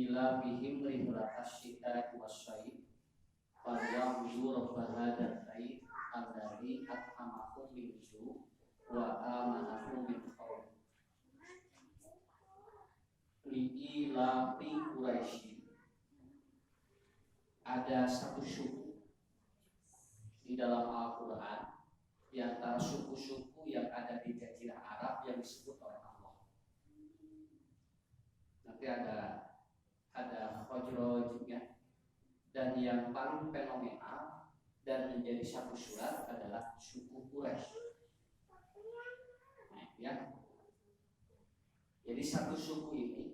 ila bihim rihlatas syita'i wasyai falyabudu rabb hadzal bait alladzi at'amahum min ju' wa amanahum min khauf. Ila fi Quraisy. Ada satu suku di dalam Al-Quran di antara suku-suku yang ada di Jazirah Arab yang disebut oleh Allah. Nanti ada Khazraj ya. Dan yang paling fenomenal dan menjadi satu surat adalah suku Quraisy. Nah, ya. Jadi satu suku ini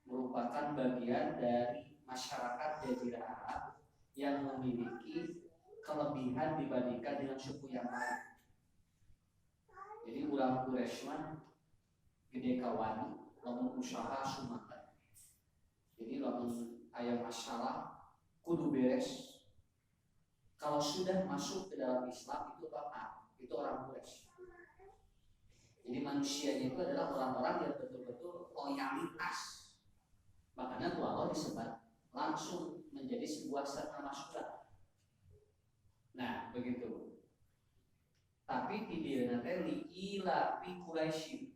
merupakan bagian dari masyarakat Jazirah Arab yang memiliki kelebihan dibandingkan dengan suku yang lain. Jadi urang Quraisy mah gede kawani, lamun usaha sumakan. Jadi lamun aya masalah kudu beres. Kalau sudah masuk ke dalam Islam itu total, itu orang Quraisy. Jadi manusianya itu adalah orang-orang yang betul-betul loyalitas. Makanya Allah disebat langsung menjadi sebuah nama surat. Nah, begitu. Tapi tidak nanti ila fi Quraisy.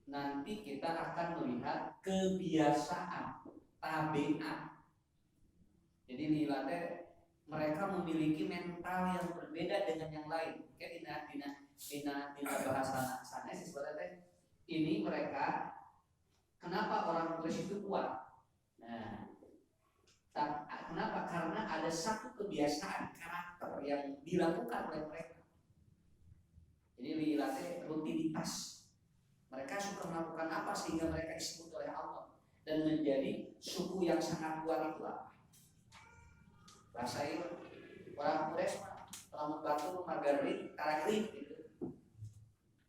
Nanti kita akan melihat kebiasaan tabiat. Jadi lila mereka memiliki mental yang berbeda dengan yang lain. Oke, dina bahasa sana sebenarnya ini mereka. Kenapa orang Quraisy itu kuat? Nah, kenapa? Karena ada satu kebiasaan karakter yang dilakukan oleh mereka. Jadi lilatnya rutinitas. Mereka suka melakukan apa sehingga mereka disebut oleh Allah dan menjadi suku yang sangat kuat itu apa? Bahasa orang Quraisy lamun batur magarin karagrin gitu.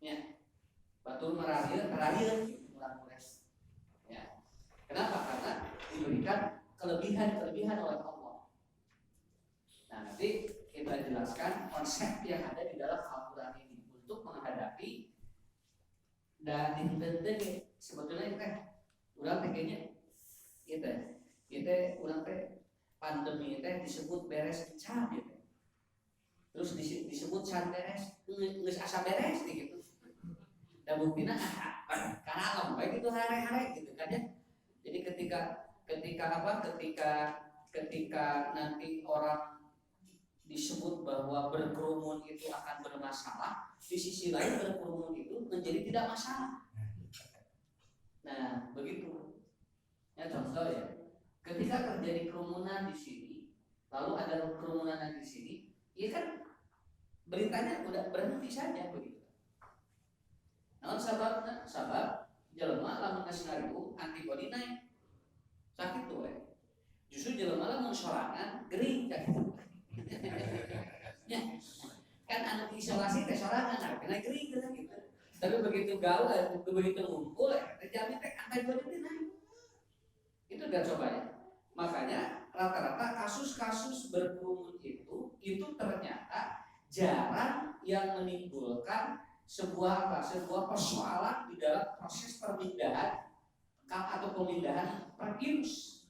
Ya. Batur marahir gitu orang Quraisy. Ya. Kenapa? Karena diberikan kelebihan oleh Allah. Nah, nanti kita jelaskan konsep yang ada di dalam Al-Quran ini untuk menghadapi dan ditentukan sebetulnya teh ulang tegenya kita ulang teh pandemi teh disebut beres can gitu. Terus disebut can beres geus asa beres gitu. Dan buktinya karena alam baik itu hari-hari gitu kan ya. Jadi ketika nanti orang disebut bahwa berkerumun itu akan bermasalah, di sisi lain berkerumun itu menjadi tidak masalah. Nah, begitu. Ya contoh ya. Ketika terjadi kerumunan di sini, lalu ada kerumunan di sini, ya kan beritanya udah berhenti saja begitu. Nah, sabab jelema lamun ngasingariu antibodi naik. Sakit tuh justru jelema lamun sorangan gering gitu. Ya. Kan anak isolasi teh sorangan kena gering gitu. Tapi begitu gaul begitu ngumpul terjadi teh antibodi naik. Itu udah coba ya. Makanya rata-rata kasus-kasus berkerumun itu ternyata jarang yang menimbulkan sebuah persoalan di dalam proses pemindahan atau pemindahan virus.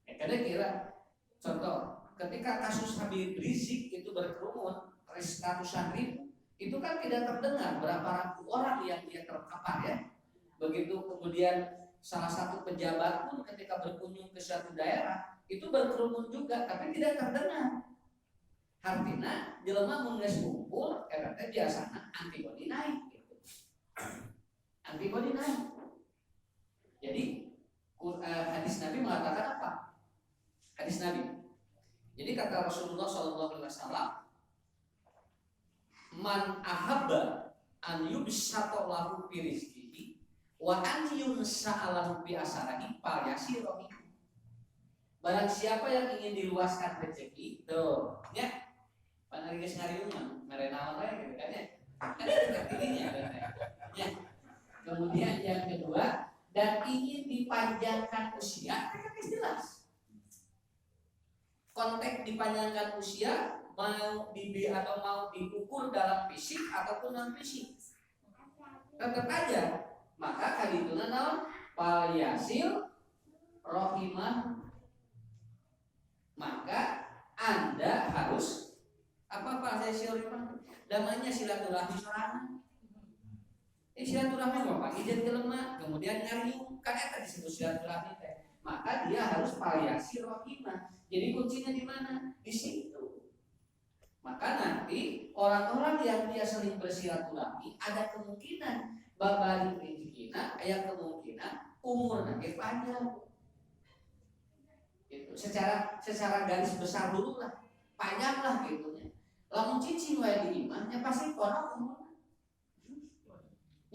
Karena kira contoh ketika kasus Habib Rizik itu berkerumun ratusan ribu, itu kan tidak terdengar berapa ratus orang yang terpapar ya. Begitu kemudian salah satu pejabat pun ketika berkunjung ke suatu daerah itu berkerumun juga, tapi tidak terdengar. Artinya jelema mun geus ngumpul eta biasana antibodi naik gitu. Antibodi naik. Jadi hadis Nabi mengatakan apa? Hadis Nabi. Jadi kata Rasulullah SAW, man ahabba an yubsata lahu fi rizqihi wa an yunsa'alahu bi asarihi falyasirahu. Barang siapa yang ingin diluaskan rezeki, tuh, ya. Panari geus ngariung merenawan wae gitu kan ya. Ada artinya ya. Kemudian yang kedua, dan ingin dipanjangkan usia, kan jelas. Konteks dipanjangkan usia mau atau mau diukur dalam fisik ataupun non fisik. Tetap aja, maka kali itu naon Falyasil rohimah, maka Anda harus apa falyasil rohimah? Namanya silaturahmi sorangan. Silaturahmi apa? Izin ke lemah, kemudian ngariung, kan eta disebut silaturahmi teh. Maka dia harus falyasil rohimah. Jadi kuncinya di mana? Di situ. Maka nanti orang-orang yang dia sering bersilaturahmi ada kemungkinan babalik rezekina, ada kemungkinan umur nanti panjang. Gitu. Secara garis besar dulu lah, panjang lah gitunya. Lamun cicing wae di imahnya pasti kono umur.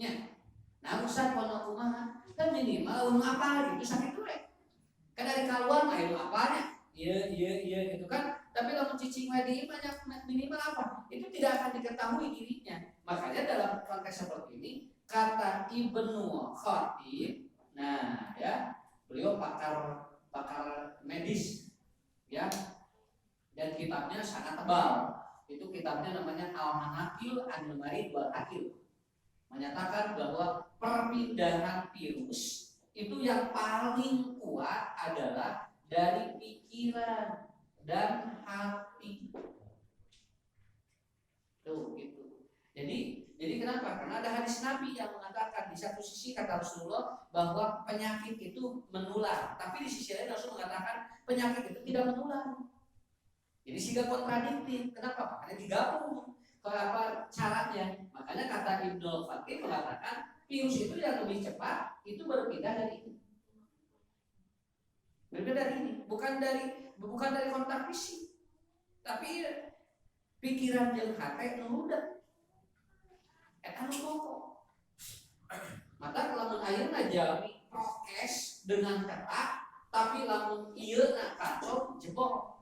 Nya. Nah, usah kono kumaha, kan minimal umur apa gitu sakit dulu. Kan dari keluar mah ilmu apanya? Iya gitu kan. Tapi lamun cicing wae di imahnya minimal apa? Itu tidak akan diketahui dirinya. Makanya dalam konteks seperti ini kata Ibnu Khatib, nah ya, beliau pakar medis ya, dan kitabnya sangat tebal. Itu kitabnya namanya Al-Manaqil An-Numarid wal Akil, menyatakan bahwa perpindahan virus itu yang paling kuat adalah dari pikiran dan hati. Tuh gitu. Jadi kenapa? Karena ada hadis Nabi yang mengatakan di satu sisi kata Rasulullah bahwa penyakit itu menular, tapi di sisi lain Rasul mengatakan penyakit itu tidak menular. Jadi sehingga kontradiktif. Kenapa? Makanya digabung. Kalau apa caranya? Makanya kata Ibnu Khatib mengatakan virus itu yang lebih cepat itu berpindah dari ini. Berbeda dari ini, bukan dari kontak fisik, tapi pikiran yang hati nuruda. Eta nu pokok. Maka lamun ayeuna jalmi prokes dengan ketat, tapi lamun ieu na kacau jebol.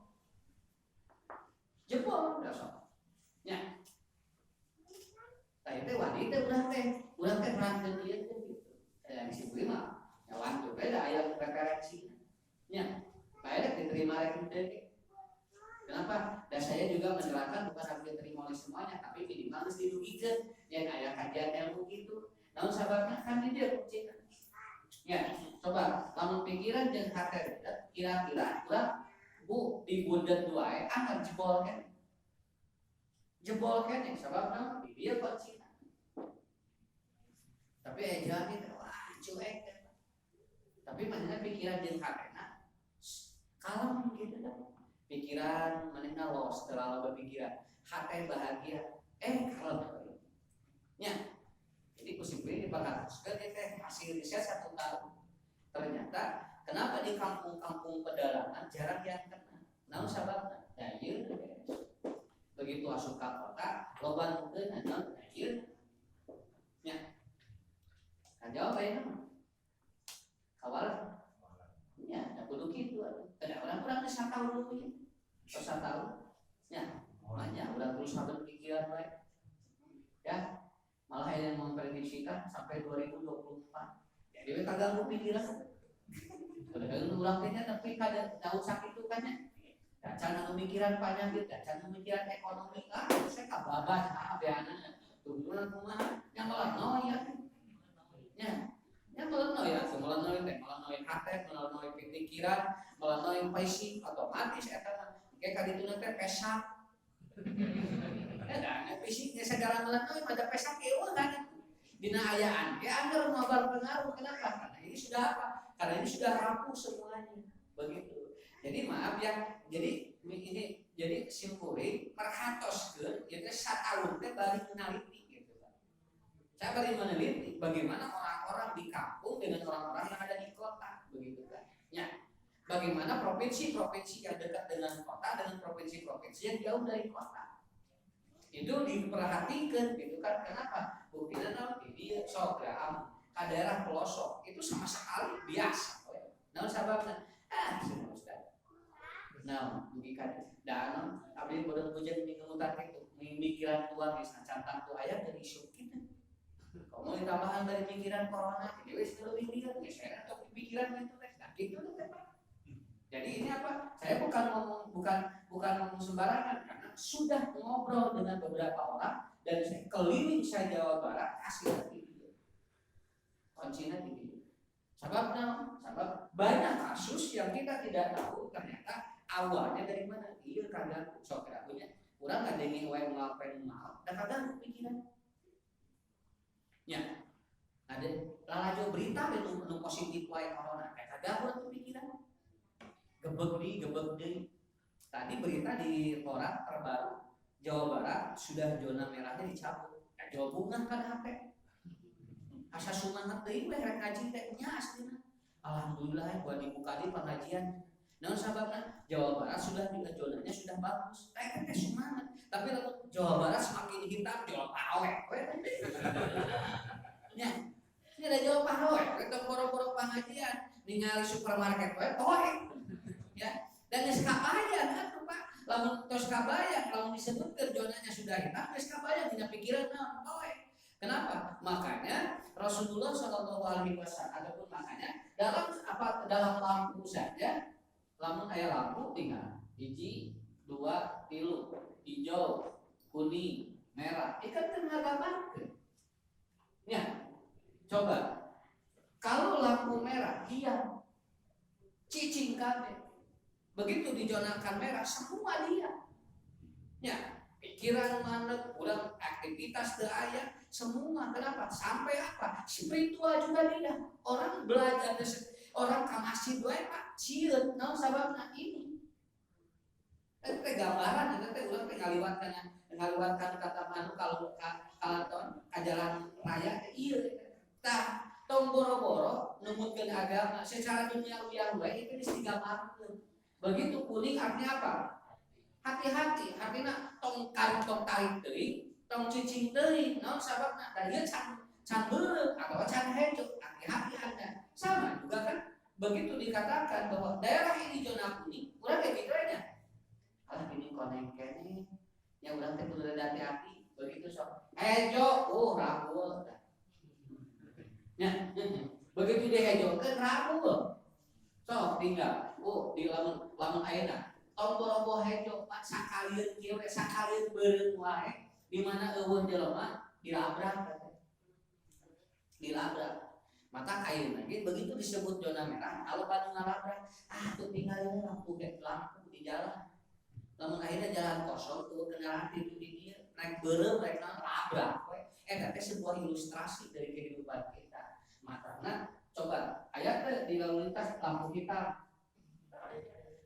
Jebol dasar. Nya. Tah teh wanita urang teh perangkeun ieu teh gitu. Disebut mah nyawan teh beda aya referensi. Ya, baik diterima lagi tadi. Kenapa? Dan saya juga menerangkan bukan harus diterima oleh semuanya, tapi minimal harus dirugikan. Yang kayak kajian ilmu gitu. Namun sahabatnya kan dia kuncinya. Ya, coba kamu pikiran dan hati kira-kira bu di bundet dua akan jebol kan? Jebol kan yang sebabnya dia kuncinya. Tapi aja kita wah cuek kan. Tapi mana pikiran dan hati kalau gitu kan pikiran mana los terlalu berpikiran hati bahagia kalau nya jadi kusimpulin dipangkatkan teh hasil riset 1 tahun ternyata kenapa di kampung-kampung pedalaman jarang yang kena namun sababna dayeu begitu asup ka kota loba nu teu naon dayeu nya kan jawab aya mah kawal ya da kudu kitu ada orang-orang bisa tahu dulu ya, bisa tahu, ya, makanya udah terus sampai pikiran baik, ya, malah yang memprediksikan sampai 2024, jadi mereka ganggu pikiran, padahal ulangnya tapi kada tahu sakit itu kan ya, jangan pemikiran panjang gitu, jangan pemikiran ekonomi, saya kababas, ya, turunan rumah, yang malah noya, ya. Yang melalui hati, melalui pikiran, melalui passion otomatis eta kayak kali itu nanti pesak. Dan fisiknya segala melalui pada pesak eueuh kan. Dina ayaan, anggar ngobrol pengaruh kenapa? Karena ini sudah apa? Karena ini sudah rapuh semuanya. Begitu. Jadi maaf ya, jadi simpulin perhatoskeun ieu teh satahun teh bari meneliti gitu kan. Saya bari meneliti bagaimana orang-orang di kampung dengan orang-orang yang ada di kota begitu kan. Ya. Bagaimana provinsi-provinsi yang dekat dengan kota dengan provinsi-provinsi yang jauh dari kota. Itu diperhatikan gitu kan. Kenapa? Buktinya ini sogram ke daerah pelosok itu sama sekali biasa. Nah, sababnya sudah Ustaz. Nah, bukan dan abdi bodoh bujang mengemutar itu pemikiran tua bisa cantan tu ayat dari isu kita. Kamu ditambahan dari pikiran corona, jadi wis lebih lihat saya atau pikiran itu gitu kan. Jadi ini apa? Saya bukan ngomong sembarangan karena sudah ngobrol dengan beberapa orang dan saya keliling saya Jawa Barat hasilnya video. Kuncinya di video. Sabab banyak kasus yang kita tidak tahu ternyata awalnya dari mana. Iya kadang sok punya kurang ada yang wae ngelakuin mal, dan kadang pikiran. Ya, ada lalajo berita itu positif wae corona, kadang urang pikiran. Gebek deui. Tadi berita di koran terbaru Jawa Barat sudah zona merahnya dicabut. Jawa Bunga kan HP. Asa sumangat deui we rek ngaji teh nya aslinya. Alhamdulillah buat dibuka di pengajian. Namun sababna Jawa Barat sudah zonanya sudah bagus. Teh semangat. Tapi kalau Jawa Barat semakin hitam Jawa Parawek. Nya. Ini ada Jawa Parawek, kita boro-boro pengajian ningali supermarket we poe. Ya. Dan geus kabayang atuh Pak. Lamun tos kabayang, lamun disebutkeun zonanya sudah hitam, geus kabayang dina pikiran naon poe. Kenapa? Makanya Rasulullah Shallallahu Alaihi Wasallam ataupun makanya dalam lampu saja, lamun aya lampu tinggal hiji, dua, tilu, hijau, kuning, merah. Ikan tenaga gambarkeun. Ya, coba kalau lampu merah, iya, cicing kabeh. Begitu dijonakan merah, semua dia. Ya, pikiran mandek, udah aktivitas teu aya. Semua kenapa? Sampai apa? Spiritual juga dia. Orang belajar, orang ke masjid wae Pak, cieun naon sababna ini. Teh gambaran eta teh urang teh ngaliwatkan kata manu kalau ka jalan raya ieu tah tong boro-boro numutkeun agama secara duniawi wae itu geus digambarkeun. Begitu kuning artinya apa? Hati-hati, artinya tong tarik deui tong cicing deui naon sababna da ieu can beureuh atau can hejo, hati-hati Anda. Sama juga kan begitu dikatakan bahwa daerah ini zona kuning, urang kayak gitu aja. Alah ini koneng kene, yang urang teh kudu hati-hati. Begitu sok hejo, rabul. Ya, begitu dihejokeun rabul. Sok tinggal, di lamun ayeuna tong boro-boro hejo, sakalieur kieu we sakalieur beureum wae. Di mana eueuh jelema dilabrak. Maka ayeuna ge begitu disebut zona merah, kalau panu ngalabrak, tuh tinggalin lampu di jalan. Lamun ayeuna jalan kosong tuh kendaraan di dieu naik beureum rek labrak we. Eta teh sebuah ilustrasi dari kehidupan kita. Makana coba aya teh di lalu lintas lampu hitam.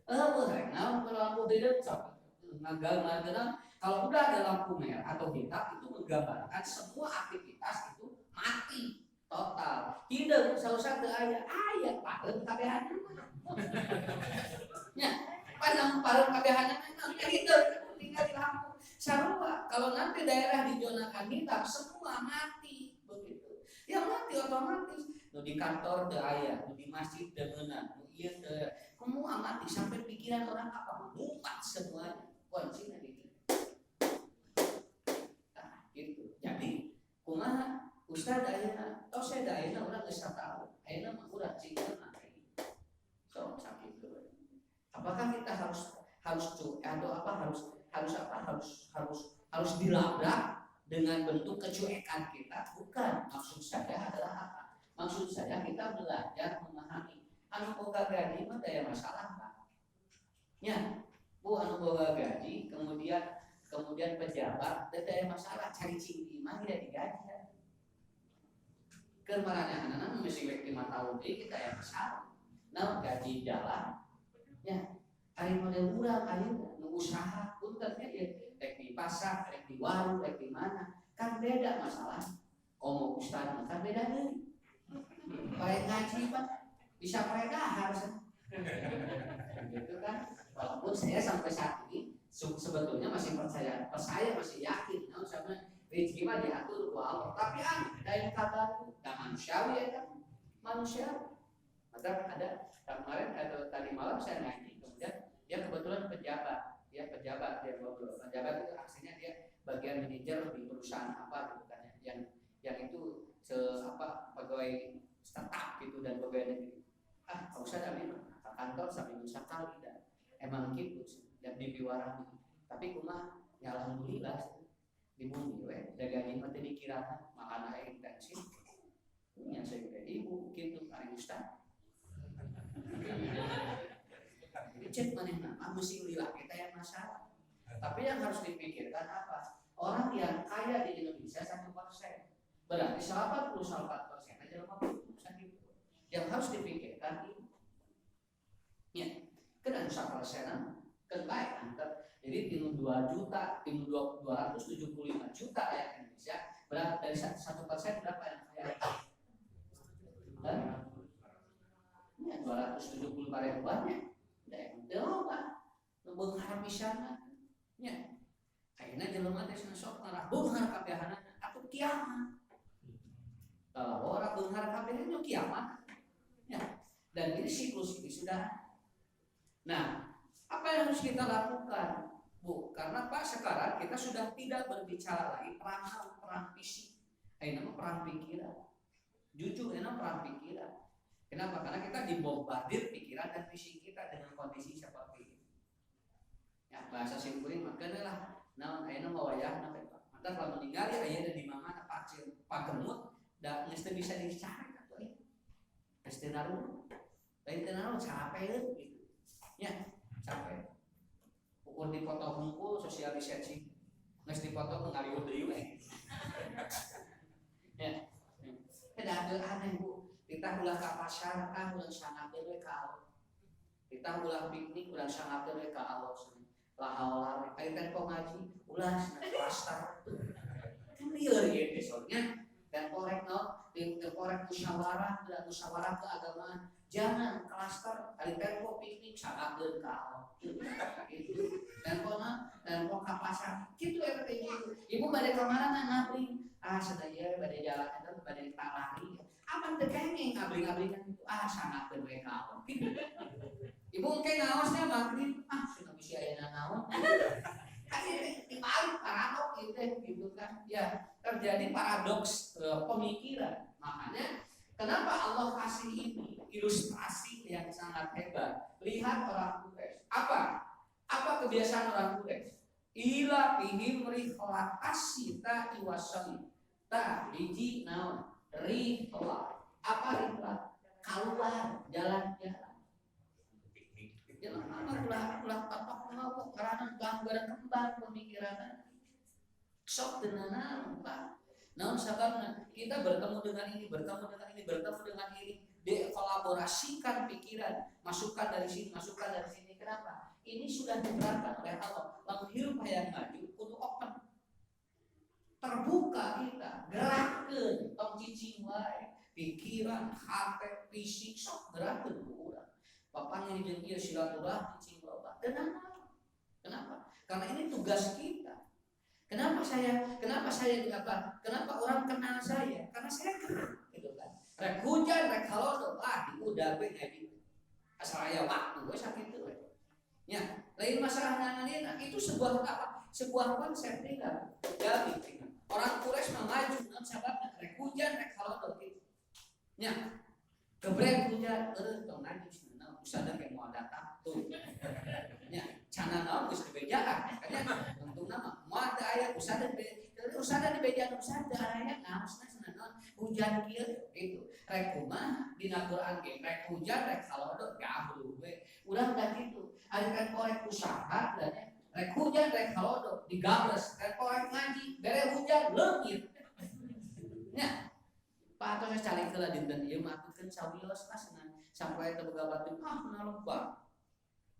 Rek naon lampu hitam sok ngagambarkeun. Kalau udah ada lampu merah atau hitam itu menggambarkan semua aktivitas itu mati total. Hideung sausah teu aya pareun kabehanna. Nya, panang pareun kabehanna mah hideung tinggal di lampu. Sarua kalau nanti daerah dizonakan hitam semua mati begitu. Yang mati otomatis nu di kantor teu aya, nu di masjid teu meunang, nu ieu teu semua mati sampai pikiran orang apa mumat semuanya. Kuncinya gitu. Gitu. Jadi kumaha ustad ayeuna tos saya ayeuna urang geus tahu ayeuna mah urang cingkeun materi so sakitu. Apakah kita harus harus dilabrak dengan bentuk kecuekan kita? Bukan. Maksud saya adalah apa? Maksud saya kita belajar memahami anu boga gaji mah daya masalah Pak. Ya, anu boga gaji kemudian pejabat teh aya masalah cari cingki mah tidak digaji. Keur maranehna mesti wek 5 tahun deui kita aya masalah. Nah, gaji jalan. Ya, ari model urang ayeuna nu usaha punten ya rek di pasar, rek di warung, rek di mana. Kan beda masalah. Komo ustad kan beda deui. Paling ngaji Pak bisa paedahar. Gitu kan. Walaupun saya sampai saat ini sebetulnya masih percaya masih yakin sama rezeki mah diatur ku Allah. Tapi dari kata manusiawi ya kan manusia. Maka ada kemarin atau tadi malam saya ngaji kemudian dia kebetulan pejabat dia ngobrol. Pejabat itu aksinya dia bagian manajer di perusahaan apa gitu kan yang itu pegawai startup gitu dan pegawai negeri. Enggak usah dari kantor sampai sekali dan emang gitu dan dipiwarani. Tapi kumah ya alhamdulillah di bumi dagangnya mah teh dikira makan air intensif. Nya saya ibu gitu paling Ustaz. Cek mana mesti lila kita yang masalah. Tapi yang harus dipikirkan apa? Orang yang kaya di Indonesia 1%. Berarti 84% aja 50% itu. Yang harus dipikirkan ini. Ya, kan 1%. Kan baik antar. Jadi tim 2 juta, tim 275 juta ya Indonesia. Berapa dari 1% berapa yang kaya? Dan ya 275 ribuannya. Jauh Pak, lu harap bisa ya, kayaknya jelema teh sok ngarah beunghar kabehana atuh kiamat. Kalau orang beunghar kabehana kiamat. Ya, dan ini siklus ini sudah. Nah, apa yang harus kita lakukan, Bu? Karena Pak sekarang kita sudah tidak berbicara lagi perang fisik, ini perang pikiran. Jujur, ini perang pikiran. Kenapa? Karena kita dibombardir pikiran dan fisik kita dengan kondisi seperti ini. Ya, bahasa simpulin makanya lah. Naon ayeuna mah wayahna teh Pak. Maka kalau meninggal ya ayeuna di mana Pak Gemut da geus teu bisa dicari atuh ieu. Geus teu naruh. Lain teu naruh capek gitu. Ya, capek. Ukur dipoto hungkul social distancing. Geus dipoto ngaliweuh deui we. Ya. Ada aneh Bu. Kita ulah ka pasar kan ulah sangakeun we ka Allah. Kita ulah piknik ulah sangakeun we ka Allah. Lah aya tempo ngaji ulah klaster. Kan lieur ieu besoknya. Dan korek musyawarah dan musyawarah keagamaan. Jangan klaster kali tempo piknik sangakeun ka Allah. Gitu. Tempo ka pasar. Kitu eta teh ibu bade ka mana ngabring. Sadaya bade jalan eta bade lari. Apa teu kenging ngabring-ngabringan itu sangakeun we ka Allah. Ibu engke ngaosnya maghrib sudah bisa ayeuna naon. Kasih dibalik paradoks gitu kan. Ya, terjadi paradoks pemikiran. Makanya kenapa Allah kasih ini ilustrasi yang sangat hebat. Lihat orang Quraisy. Apa kebiasaan orang Quraisy? Ila fihim rihlat asita iwasali. Ta hiji naon? Rihlat. Apa rihlat? Keluar jalan-jalan. Ulah tapak mau karena gambaran kembar pemikiran. Sok tenanan Pak. Naon sababna kita bertemu dengan ini, bertemu dengan ini, dekolaborasikan pikiran, masukkan dari sini. Kenapa? Ini sudah diterapkan oleh Allah. Lamun hirup hayang maju kudu open. Terbuka kita, gerakkeun tong cicing wae, pikiran, hati, fisik sok gerakkeun ku urang. Bapaknya jeung ieu silaturahmi cing loba. Kenapa? Karena ini tugas kita. Kenapa saya apa? Kenapa orang kenal saya? Karena saya kenal, gitu kan. Rek hujan, rek halodo, udah gue kayak gitu. Asal aya waktu gue sakitu we. Ya, lain masalah nanganeuna itu sebuah apa? Sebuah konsep tinggal. Jadi orang Quraisy maju naon sababna rek hujan, rek halodo gitu. Ya. Gebrek hujan, tong najis usada kayak mau datang tuh, ya cana naon geus dibejaan, kayaknya tentu nama mau ada ayat usada dibejaan usada ayat ngaosna cenah hujan kieu itu, rek kumaha dina Quran ge rek hujan rek halodo gablug we, urang da kitu, ari kan korek usaha dan rek hujan rek halodo digables, rek korek ngaji bere hujan leungit, nya Pak atuh cari keula dinten ieu mah atukeun sawios lah sampai teboga batu nalobang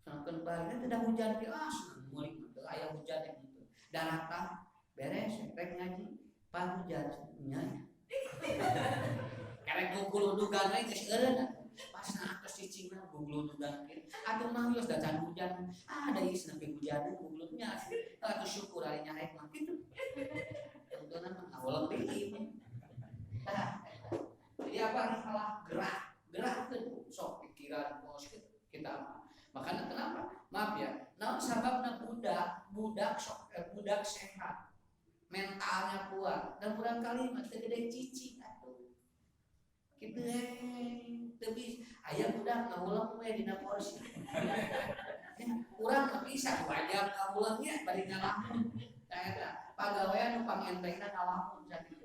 sanakeun bae teh da hujan teh senang mulik teh aya hujan teh gitu daratan beres rek ngaji Pak hujan nya karek guguludugan we geus eureun pasna atos cicingna guguludugan kieu atuh mah geus da can hujan da ieu sampai hujan guguludnya atuh syukur ari nyarek mah kitu tentuna mah awalem deui jadi apa salah gerakkeun sok pikiran bos kita. Makanya kenapa? Maaf ya, naon sababna budak sehat, mentalnya kuat dan barangkali mah teu gede cicing atuh. Kitu teu bisa aya budak ngaulang we dina porsi. Urang mah bisa wajah ngaulangnya bari ngalamun. Eta pagawean nu pangentengna ngalamun sakitu.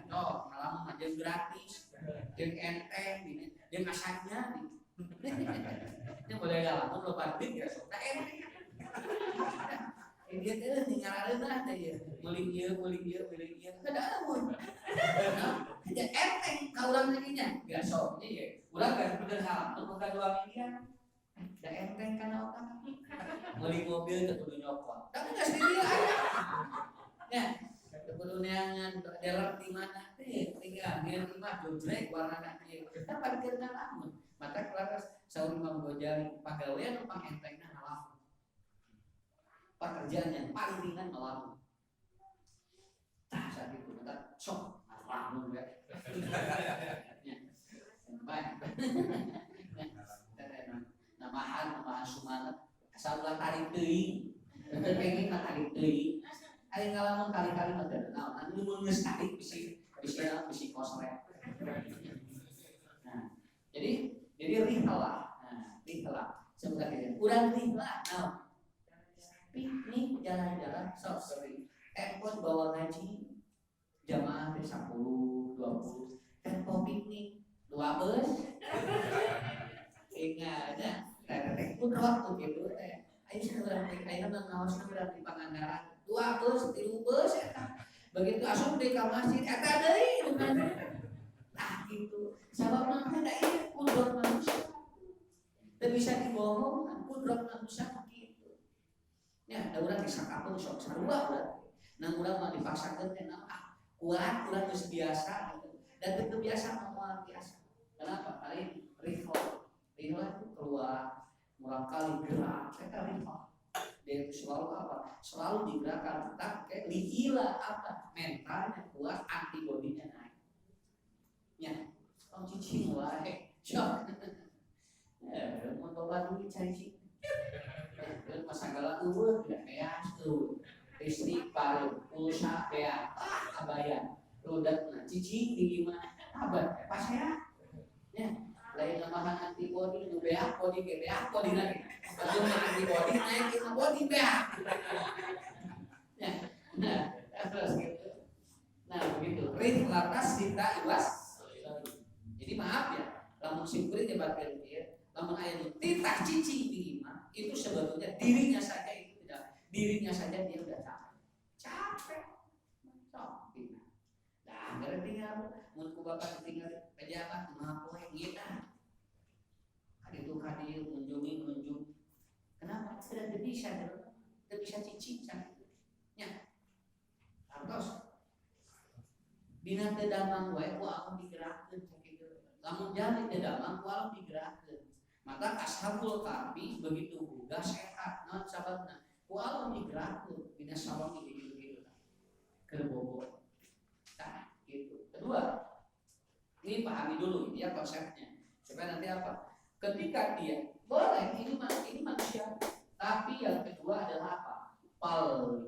No, ngalamun aja gratis. Jeung enteng gini, jeung asalnya nih. Ini boleh ngalamun lo banding ya sok. Nah enteng. Dia teh ningarareunna teh ieu. Meuling ieu. Kada mun. Jadi enteng ka urang teh nya. Geus sok ieu. Urang kan bener ngalamun boga 2 miliar. Da enteng kana otak. Meuling mobil teh kudu nyokot. Tapi geus di dieu aya. Ya. Kudu neangan daerah di mana teh tinggal biar mah jojrek warna ieu. Kita parkir ngalamun. Mata kelas saur Imam Ghazali pagawean nu pangentengna ngalamun. Pekerjaan yang paling ringan ngalamun. Tah saat itu mata sok ngalamun we. Baik. Namahan sumanep asal ulah tarik teuing. Teu pengen mah tarik teuing. Aing ngalamun kali-kali mah teu naon, anu mun geus tarik bisi kosret. Nah, jadi rihlah. Nah, rihlah. Sebenarnya urang rihlah. Naon? Piknik jalan-jalan sering. Tempon bawa ngaji jamaah teh 10, 20. Tempo piknik 12. Ingat ya. Teh pun waktu gitu teh. Aing saurang teh ayeuna ngaosna urang di Pangandaran. 2 bus, 3 bus eta. Begitu asup deui ka masjid eta deui bukan. Nah gitu. Sababna teh da ieu kudrat manusia. Teu bisa dibohongkan kudrat manusia kitu. Ya, da urang bisa kapung sok sarua urang. Nang urang mah dipaksakeun teh naon? Kuat urang geus biasa gitu. Dan teu biasa moal biasa. Kenapa? Paling rihlah itu keluar murah kali gerak. Eta rihlah. Dia itu selalu apa? Selalu digerakkan tetap kayak lihila apa? Mentalnya kuat, antibodinya naik. Ya, kalau cicing wae, syok. Ya, mau coba dulu cicing. Ya, masagala eueuh tidak beas eueuh. Istighfar, pulsa beas, abayan. Rodetna cicing di gimana? Abad pas ya. Ya, lain namahan antibodi nu beak bodi ge beak bodi lagi. Kalau antibodi naik ke bodi beak. Ya. Nah, terus gitu. Nah, begitu. Rin lantas cinta iwas. Jadi maaf ya, lamun simpuri debatkeun ieu, lamun aya nu titah cicing di imah, itu sebetulnya dirinya saja itu tidak, dirinya saja dia udah capek. Capek. Sok gitu. Nah, gara tinggal mun ku bapak tinggal pejabat kumaha poe gitu. Itu kadieu menjunjung. Kenapa? Tidak bisa cicing sana. Ya. Artos. Dina teu damang wae ku amun digerakkeun sakitu. Lamun jami teu damang ku amun digerakkeun. Maka ashabul kahfi begitu boga sehat. Naon sababna? Ku amun digerakkeun dina sawang gitu. Keur bobo. Nah, gitu. Kedua, ini pahami dulu ya konsepnya. Supaya nanti apa? Ketika dia boleh ini manusia, tapi yang kedua adalah apa? Fal